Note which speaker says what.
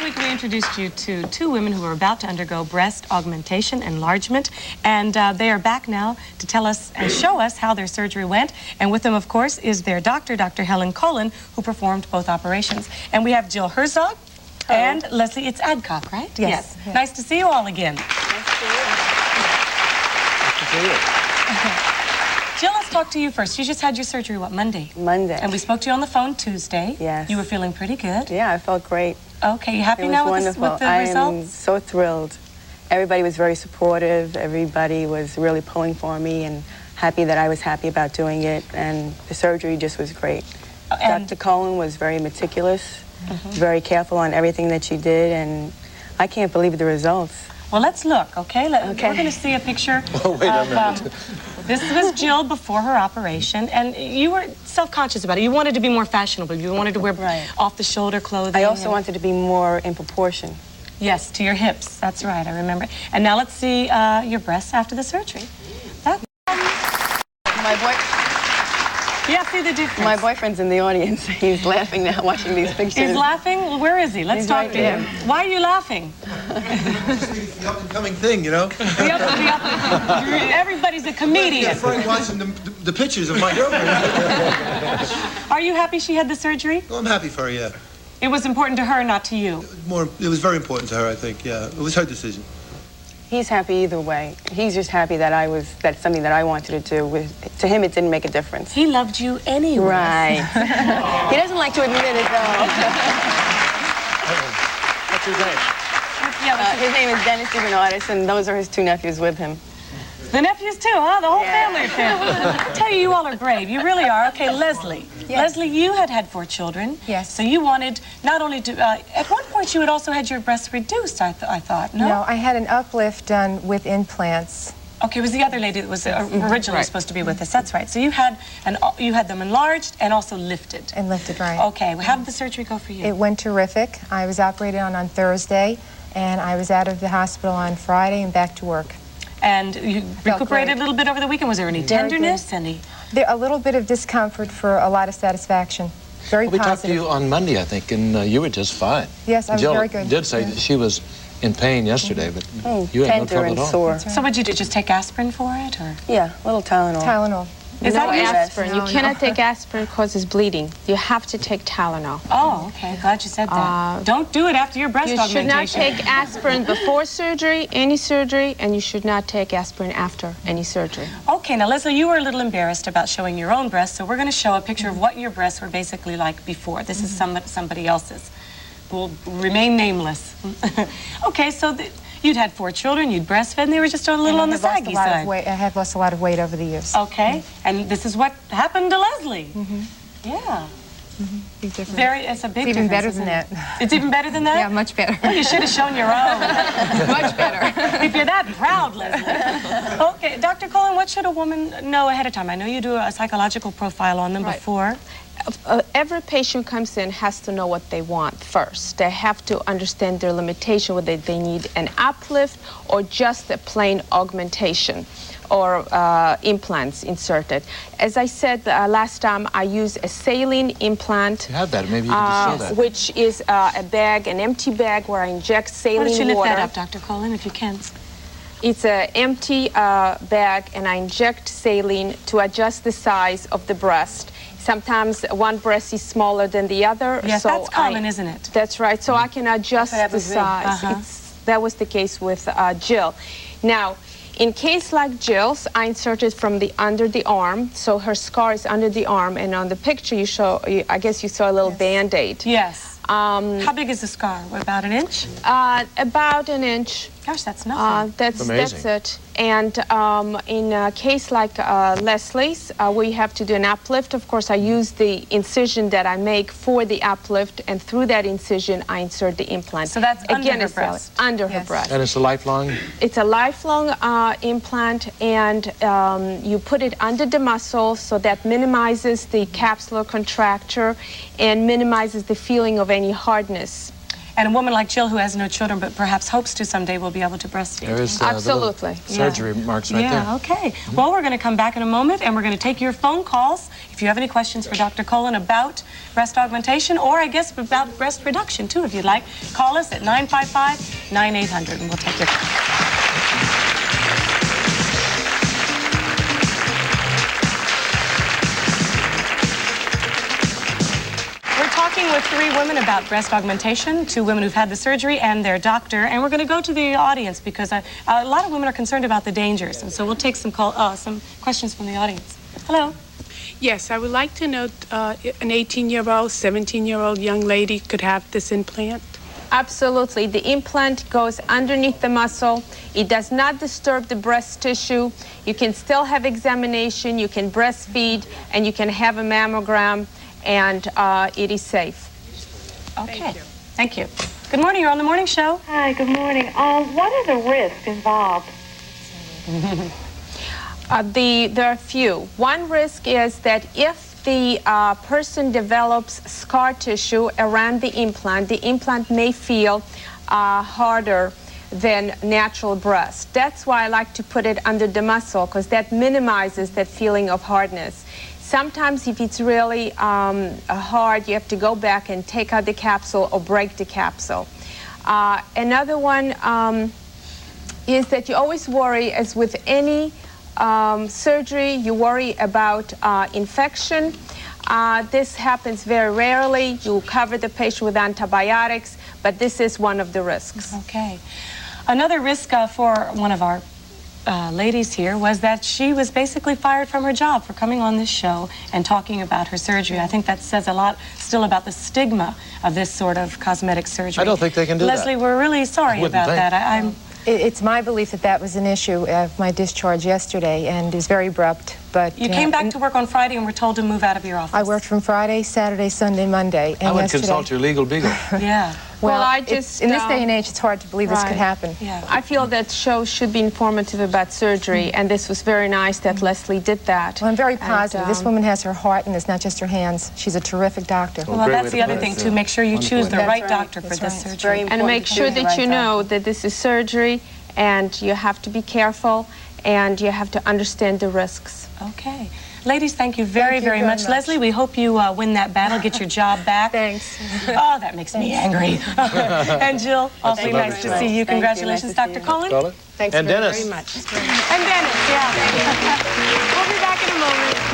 Speaker 1: week we introduced you to two women who are about to undergo breast augmentation enlargement, and they are back now to tell us and show us how their surgery went. And with them, of course, is their doctor, Dr. Helen Colen, who performed both operations. And we have Jill Herzog and Leslie, it's Adcock, right?
Speaker 2: Yes.
Speaker 1: Nice to see you all again.
Speaker 2: Nice to see you.
Speaker 3: Nice to see you.
Speaker 1: Jill, let's talk to you first. You just had your surgery, what, Monday?
Speaker 2: Monday.
Speaker 1: And we spoke to you on the phone Tuesday.
Speaker 2: Yes.
Speaker 1: You were feeling pretty good.
Speaker 2: Yeah, I felt great.
Speaker 1: Okay, you happy
Speaker 2: It was
Speaker 1: now with
Speaker 2: wonderful.
Speaker 1: the
Speaker 2: I
Speaker 1: results?
Speaker 2: am so thrilled. Everybody was very supportive. Everybody was really pulling for me and happy that I was happy about doing it. And the surgery just was great. Dr. Colen was very meticulous, very careful on everything that she did, and I can't believe the results.
Speaker 1: Well, let's look, okay? We're going to see a picture
Speaker 3: wait a minute.
Speaker 1: This was Jill before her operation, and you were self-conscious about it. You wanted to be more fashionable. You wanted to wear off-the-shoulder clothing.
Speaker 2: I also wanted to be more in proportion.
Speaker 1: Yes, to your hips. That's right, I remember. And now let's see your breasts after the surgery. That's
Speaker 2: My boy...
Speaker 1: Yeah, see the difference.
Speaker 2: My boyfriend's in the audience. He's laughing now watching these pictures.
Speaker 1: He's laughing? Well, where is he? Let's talk to him. Why are you laughing?
Speaker 4: It's the up-and-coming thing, you know?
Speaker 1: Everybody's a comedian.
Speaker 4: Frank watching the pictures of my girlfriend.
Speaker 1: Are you happy she had the surgery?
Speaker 4: Well, I'm happy for her, yeah.
Speaker 1: It was important to her, not to you.
Speaker 4: It was very important to her, I think, yeah. It was her decision.
Speaker 2: He's happy either way. He's just happy that that's something that I wanted to do. To him, it didn't make a difference.
Speaker 1: He loved you anyway.
Speaker 2: Right. He doesn't like to admit it, though.
Speaker 3: What's his name?
Speaker 2: His name is Dennis Bernardis, and those are his two nephews with him.
Speaker 1: The nephews too, huh? The whole family. I tell you, you all are brave. You really are. Okay, Leslie. Yes. Leslie, you had 4 children.
Speaker 2: Yes.
Speaker 1: So you wanted not only to... at one point, you had also had your breasts reduced, I thought, no?
Speaker 5: No, I had an uplift done with implants.
Speaker 1: Okay, it was the other lady that was originally supposed to be with us. That's right. So you had them enlarged and also lifted.
Speaker 5: And lifted, right.
Speaker 1: Okay, well, how did the surgery go for you?
Speaker 5: It went terrific. I was operated on Thursday, and I was out of the hospital on Friday and back to work.
Speaker 1: And you recuperated a little bit over the weekend? Was there any tenderness?
Speaker 5: A little bit of discomfort for a lot of satisfaction. Very positive.
Speaker 3: We talked to you on Monday, I think, and you were just fine.
Speaker 5: Yes, I was very good.
Speaker 3: Jill did say that she was in pain yesterday, but you had no trouble at all.
Speaker 2: Sore.
Speaker 5: Right.
Speaker 1: So what did you do? Just take aspirin for it, or?
Speaker 2: Yeah, a little Tylenol.
Speaker 5: Tylenol.
Speaker 1: Is that
Speaker 6: aspirin?
Speaker 5: No,
Speaker 6: you cannot take aspirin because it's bleeding. You have to take Tylenol.
Speaker 1: Oh, okay. Glad you said that. Don't do it after your breast augmentation.
Speaker 6: You should not take aspirin before surgery, any surgery, and you should not take aspirin after any surgery.
Speaker 1: Okay, now Leslie, you were a little embarrassed about showing your own breasts, so we're going to show a picture of what your breasts were basically like before. This is somebody else's. Will remain nameless. Okay, so you'd had 4 children, you'd breastfed, they were just a little on the saggy side.
Speaker 5: I have lost a lot of weight over the years.
Speaker 1: Okay, and this is what happened to Leslie. Yeah.
Speaker 5: Big difference.
Speaker 1: It's a big
Speaker 5: It's even
Speaker 1: difference,
Speaker 5: better than that.
Speaker 1: It's even better than that?
Speaker 5: Yeah, much better.
Speaker 1: Well, you should have shown your own.
Speaker 5: Much better.
Speaker 1: If you're that proud, Leslie. Okay, Dr. Colen, what should a woman know ahead of time? I know you do a psychological profile on them before.
Speaker 6: Every patient comes in has to know what they want first. They have to understand their limitation, whether they need an uplift or just a plain augmentation or implants inserted. As I said last time, I use a saline implant.
Speaker 3: You have that, maybe you can just show that.
Speaker 6: Which is a bag, an empty bag where I inject saline water.
Speaker 1: Why don't you lift that up, Dr. Colen, if you can?
Speaker 6: It's an empty bag, and I inject saline to adjust the size of the breast. Sometimes one breast is smaller than the other.
Speaker 1: Yes,
Speaker 6: so
Speaker 1: that's common, isn't it?
Speaker 6: That's right. So I can adjust the size. That was the case with Jill. Now, in case like Jill's, I inserted from under the arm. So her scar is under the arm, and on the picture you show, I guess you saw a little Band-Aid.
Speaker 1: Yes. How big is the scar? About an inch?
Speaker 6: About an inch.
Speaker 1: Gosh, that's nothing.
Speaker 6: That's it. And in a case like Leslie's, we have to do an uplift. Of course, I use the incision that I make for the uplift, and through that incision, I insert the implant.
Speaker 1: So that's under her breast?
Speaker 6: Under her breast.
Speaker 3: And it's a lifelong?
Speaker 6: It's a lifelong implant, and you put it under the muscle, so that minimizes the capsular contracture and minimizes the feeling of any hardness.
Speaker 1: And a woman like Jill who has no children but perhaps hopes to someday will be able to breastfeed.
Speaker 3: There is
Speaker 6: Absolutely.
Speaker 3: surgery marks right there.
Speaker 1: Yeah, okay. Well, we're going to come back in a moment, and we're going to take your phone calls. If you have any questions for Dr. Colen about breast augmentation, or I guess about breast reduction, too, if you'd like, call us at 955-9800, and we'll take your call. Talking with three women about breast augmentation, two women who've had the surgery and their doctor, and we're going to go to the audience because a lot of women are concerned about the dangers, and so we'll take some questions from the audience. Hello.
Speaker 7: Yes, I would like to know an 18-year-old, 17-year-old young lady could have this implant.
Speaker 6: Absolutely. The implant goes underneath the muscle. It does not disturb the breast tissue. You can still have examination, you can breastfeed, and you can have a mammogram, and it is safe.
Speaker 1: Okay. Thank you. Good morning. You're on the morning show.
Speaker 8: Hi, good morning. What are the risks involved?
Speaker 6: There are a few. One risk is that if the person develops scar tissue around the implant may feel harder than natural breast. That's why I like to put it under the muscle, because that minimizes that feeling of hardness. Sometimes if it's really hard, you have to go back and take out the capsule or break the capsule. Another one is that you always worry, as with any surgery, you worry about infection. This happens very rarely. You cover the patient with antibiotics, but this is one of the risks.
Speaker 1: Okay. Another risk for one of our ladies here was that she was basically fired from her job for coming on this show and talking about her surgery. I think that says a lot still about the stigma of this sort of cosmetic surgery.
Speaker 3: I don't think they can do
Speaker 1: Leslie,
Speaker 3: that.
Speaker 1: we're really sorry about that.
Speaker 5: It's my belief that that was an issue of my discharge yesterday, and is very abrupt. But
Speaker 1: You came back to work on Friday and were told to move out of your office.
Speaker 5: I worked from Friday, Saturday, Sunday, Monday, and
Speaker 3: I would
Speaker 5: yesterday.
Speaker 3: consult your legal beagle.
Speaker 1: Yeah.
Speaker 6: Well, I just...
Speaker 5: in this day and age, it's hard to believe this could happen.
Speaker 1: Yeah.
Speaker 6: I feel that shows should be informative about surgery, and this was very nice that Leslie did that.
Speaker 5: Well, I'm very positive.
Speaker 6: And,
Speaker 5: this woman has her heart, and it's not just her hands. She's a terrific doctor.
Speaker 1: Well, that's the other thing, too. Make sure you choose the right doctor for
Speaker 2: That's
Speaker 1: this
Speaker 2: right.
Speaker 1: surgery.
Speaker 2: It's very
Speaker 6: And
Speaker 2: important
Speaker 6: make
Speaker 2: to
Speaker 6: sure
Speaker 2: choose the
Speaker 6: that
Speaker 2: right
Speaker 6: you know
Speaker 2: doctor.
Speaker 6: that this is surgery, and you have to be careful, and you have to understand the risks.
Speaker 1: Okay. Ladies, thank you very, very much.
Speaker 5: much.
Speaker 1: Leslie, we hope you win that battle, get your job back.
Speaker 5: Thanks.
Speaker 1: Oh, that makes me angry. And Jill, awfully
Speaker 3: lovely
Speaker 1: nice to
Speaker 3: show.
Speaker 1: see you.
Speaker 2: Thank you.
Speaker 1: Congratulations,
Speaker 2: Nice to see
Speaker 1: Dr.
Speaker 2: you.
Speaker 1: Colen.
Speaker 3: Call it.
Speaker 5: Thanks
Speaker 3: And
Speaker 5: very,
Speaker 3: Dennis.
Speaker 5: very much.
Speaker 1: And Dennis, yeah. We'll be back in a moment.